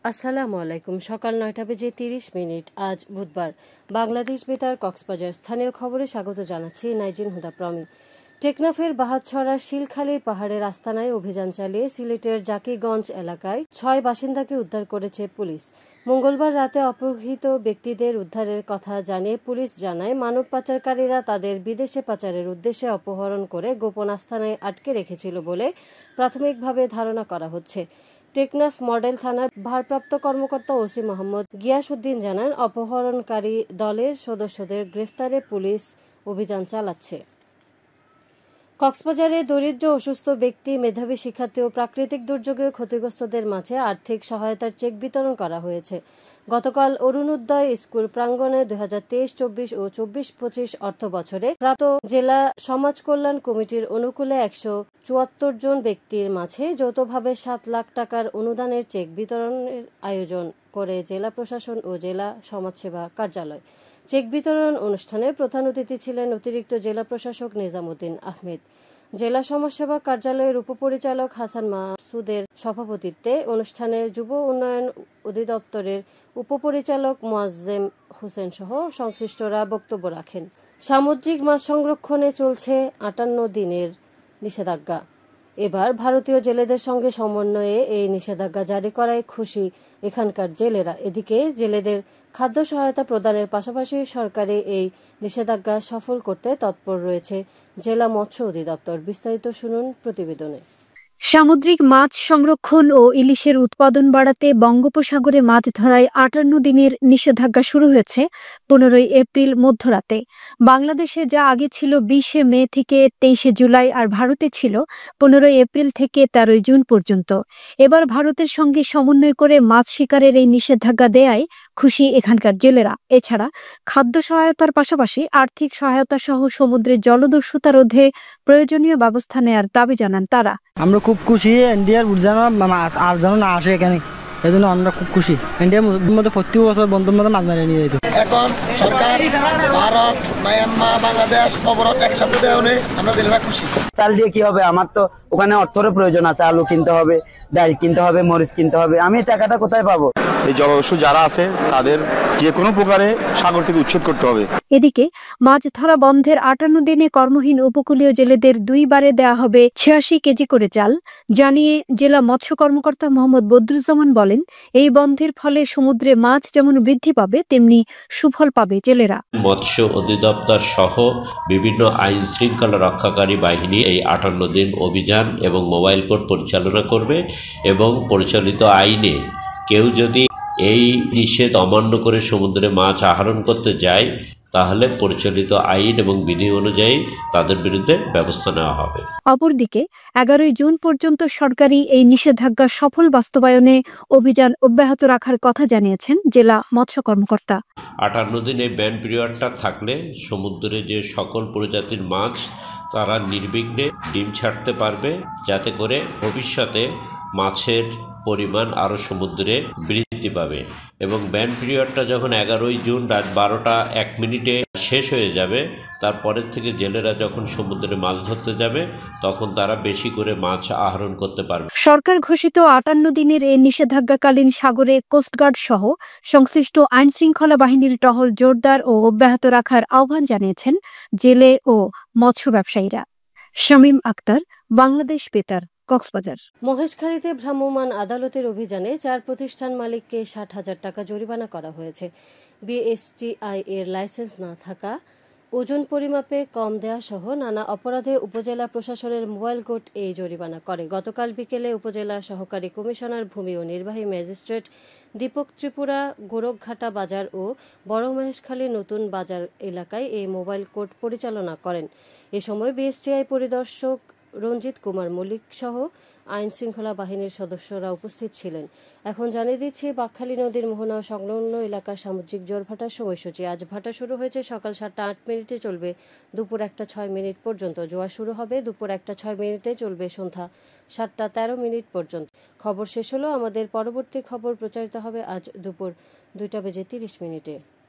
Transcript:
আসসালামু আলাইকুম। সকাল ৯টা বেজে ৩০ মিনিট আজ বুধবার। বাংলাদেশ বেতার কক্সবাজার স্থানীয় খবরে স্বাগত জানাচ্ছি নাইজিন হুদা প্রমি। টেকনাফের বাহাতছড়া শিলখালীর পাহাড়ের আস্তানায় অভিযান চালিয়ে সিলেটের জাকিগঞ্জ এলাকায় ৬ বাসিন্দাকে উদ্ধার করেছে পুলিশ। মঙ্গলবার রাতে অপহৃত ব্যক্তিদের উদ্ধারের কথা জানিয়ে পুলিশ জানায়, মানব পাচারকারীরা তাদের বিদেশে পাচারের উদ্দেশ্যে অপহরণ করে গোপন আস্তানায় আটকে রেখেছিল বলে প্রাথমিকভাবে ধারণা করা হচ্ছে। টেকনাফ মডেল থানার ভারপ্রাপ্ত কর্মকর্তা ওসি মোহাম্মদ গিয়াসউদ্দিন জানান, অপহরণকারী দলের সদস্যদের গ্রেফতারে পুলিশ অভিযান চালাচ্ছে। কক্সবাজারে দরিদ্র, অসুস্থ ব্যক্তি, মেধাবী শিক্ষার্থী ও প্রাকৃতিক দুর্যোগে ক্ষতিগ্রস্তদের মাঝে আর্থিক সহায়তার চেক বিতরণ করা হয়েছে। গতকাল অরুণোদয় স্কুল প্রাঙ্গণে 2023-24 ও 24-25 অর্থ বছরে প্রাপ্ত জেলা সমাজ কল্যাণ কমিটির অনুকূলে 174 জন ব্যক্তির মাঝে যৌথভাবে 7 লাখ টাকার অনুদানের চেক বিতরণের আয়োজন করে জেলা প্রশাসন ও জেলা সমাজসেবা কার্যালয়। চেক বিতরণ অনুষ্ঠানে প্রধান অতিথি ছিলেন অতিরিক্ত জেলা প্রশাসক নিজামুদ্দিন আহমেদ। জেলা সমাজসেবা কার্যালয়ের উপপরিচালক হাসান মাসুদের সভাপতিত্বে অনুষ্ঠানে যুব উন্নয়ন অধিদপ্তরের উপপরিচালক মোয়াজ্জেম হোসেন সহ সংশ্লিষ্টরা বক্তব্য রাখেন। সামুদ্রিক মাছ সংরক্ষণে চলছে 58 দিনের নিষেধাজ্ঞা। এবার ভারতীয় জেলেদের সঙ্গে সমন্বয়ে এই নিষেধাজ্ঞা জারি করায় খুশি এখানকার জেলেরা। এদিকে জেলেদের খাদ্য সহায়তা প্রদানের পাশাপাশি সরকারি এই নিষেধাজ্ঞা সফল করতে তৎপর রয়েছে জেলা মৎস্য অধিদপ্তর। বিস্তারিত শুনুন প্রতিবেদনে। সামুদ্রিক মাছ সংরক্ষণ ও ইলিশের উৎপাদন বাড়াতে বঙ্গোপসাগরে মাছ ধরায় 58 দিনের নিষেধাজ্ঞা শুরু হয়েছে 15 এপ্রিল মধ্যরাতে। বাংলাদেশে যা আগে ছিল 20 মে থেকে 23 জুলাই আর ভারতে ছিল 15 এপ্রিল থেকে 13 জুন পর্যন্ত। এবার ভারতের সঙ্গে সমন্বয় করে মাছ শিকারের এই নিষেধাজ্ঞা দেয়ায় খুশি এখানকার জেলেরা। এছাড়া খাদ্য সহায়তার পাশাপাশি আর্থিক সহায়তা সহ সমুদ্রের জলদস্যুতা রোধে প্রয়োজনীয় ব্যবস্থা নেওয়ার দাবি জানান তারা। আমরা খুব খুশি, ইন্ডিয়ার আর যেন না আসে এখানে, এই জন্য আমরা খুব খুশি। ইন্ডিয়ার মধ্যে প্রত্যেক বছর বন্ধুর মধ্যে মাছ মারিয়ে নিয়ে যেত। এখন সরকার ভারত, মায়ানমার, বাংলাদেশ অবরোধ একসাথে দেওয়া নেই, আমরা জেলেরা খুশি। চাল দিয়ে কি হবে? আমার তো ওখানে অর্থের প্রয়োজন আছে, আলু কিনতে হবে, ডাল কিনতে হবে, মরিচ কিনতে হবে, আমি টাকাটা কোথায় পাবো? এই জলদস্যু যারা আছে তাদের যে কোনো প্রকারে সাগর থেকে উচ্ছেদ করতে হবে। এদিকে মাছ ধরা বন্ধের 58 দিনে কর্মহীন উপকূলীয় জেলেদের 2 বারে দেয়া হবে 86 কেজি করে চাল জানিয়ে জেলা মৎস্য কর্মকর্তা মোহাম্মদ বদরুজ্জামান বলেন, এই বন্ধের ফলে সমুদ্রে মাছ যেমন বৃদ্ধি পাবে তেমনি সুফল পাবে জেলেরা। মৎস্য অধিদপ্তর সহ বিভিন্ন আইন শৃঙ্খলা রক্ষাকারী বাহিনী এই 58 দিন অভিযান এবং মোবাইল কোর্ট পরিচালনা করবে এবং পরিচালিত আইনে কেউ যদি এই নিষেধ অমান্য করে সমুদ্রে মাছ আহরণ করতে যায় তাহলে পরিচালিত আইন এবং বিধি অনুযায়ী তাদের বিরুদ্ধে ব্যবস্থা নেওয়া হবে। অপরদিকে 11 জুন পর্যন্ত সরকারি এই নিষেধাজ্ঞা সফল বাস্তবায়নে অভিযান অব্যাহত রাখার কথা জানিয়েছেন জেলা মৎস্য কর্মকর্তা। 58 দিন এই ব্যান পিরিয়ডটা থাকলে সমুদ্রে যে সকল প্রজাতির মাছ তারা নির্বিঘ্নে ডিম ছাড়তে পারবে, যাতে করে ভবিষ্যতে মাছের পরিমাণ আরও সমুদ্রে বৃদ্ধি পাবে। এবং ব্যান পিরিয়ডটা যখন 11 জুন রাত 12:01 শেষ হয়ে যাবে, তারপরের থেকে জেলেরা যখন সমুদ্রে মাছ ধরতে যাবে তখন তারা বেশি করে মাছ আহরণ করতে পারবে। সরকার ঘোষিত 58 দিনের এই নিষেধাজ্ঞাকালীন সাগরে কোস্টগার্ড সহ সংশ্লিষ্ট আইন শৃঙ্খলা বাহিনীর টহল জোরদার ও অব্যাহত রাখার আহ্বান জানিয়েছেন জেলে ও মৎস্য ব্যবসায়ীরা। শামীম আক্তার, বাংলাদেশ বেতার, কক্সবাজার। মহেশখালীতে ভ্রাম্যমাণ আদালতের অভিযানে 4 প্রতিষ্ঠান মালিককে 60,000 টাকা জরিমানা করা হয়েছে। বিএসটিআই এর লাইসেন্স না থাকা, ওজন পরিমাপে কম দেয়া সহ নানা অপরাধে উপজেলা প্রশাসনের মোবাইল কোর্ট এই জরিমানা করে। গতকাল বিকেলে উপজেলা সহকারী কমিশনার ভূমি ও নির্বাহী ম্যাজিস্ট্রেট দীপক ত্রিপুরা গোরখঘাটা বাজার ও বড় মহেশখালী নতুন বাজার এলাকায় এই মোবাইল কোর্ট পরিচালনা করেন। এ সময় বিএসটিআই পরিদর্শক রঞ্জিত কুমার মল্লিক সহ আইন শৃঙ্খলা বাহিনীর সদস্যরা উপস্থিত ছিলেন। এখন জানিয়ে দিচ্ছি বাকখালী নদীর মোহনা সংলগ্ন এলাকার সামুদ্রিক জোয়ার ভাটার সময়সূচি। আজ ভাটা শুরু হয়েছে সকাল 7:08 চলবে দুপুর 1:06 পর্যন্ত। জোয়ার শুরু হবে দুপুর 1:06 চলবে সন্ধ্যা 7:13 পর্যন্ত। খবর শেষ হলো। আমাদের পরবর্তী খবর প্রচারিত হবে আজ দুপুর 2:30